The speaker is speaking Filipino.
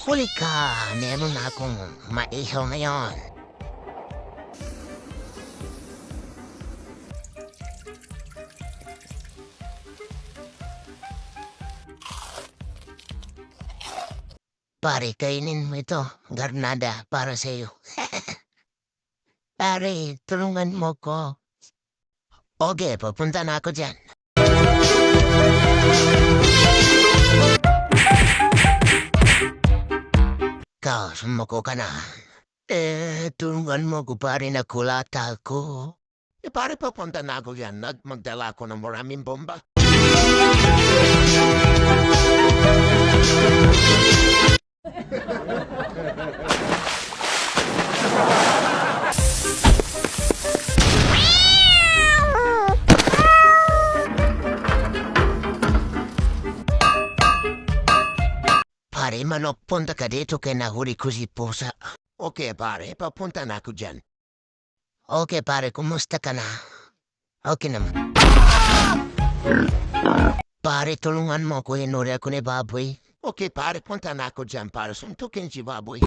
Huli ka! Meron na akong maihaw ngayon. Pare, kainin mo ito. Garnada para sa'yo. Pare, tulungan mo ko. Okay, papunta na ako dyan. Ikaw, sumuko ka na. Tulungan mo ko pare na kulata ko. Pare, papunta na ako dyan. Magdala ko ng maraming bomba. Pare, manok, punta ka dito kaya nahuli ko si Pusa. Okay, pare, papunta na ako dyan. Okay, pare, kumusta ka na? Okay naman. Pare, tulungan mo ko, hinuri ako ni baboy. Okay, pare, punta na ako dyan para suntukin si baboy.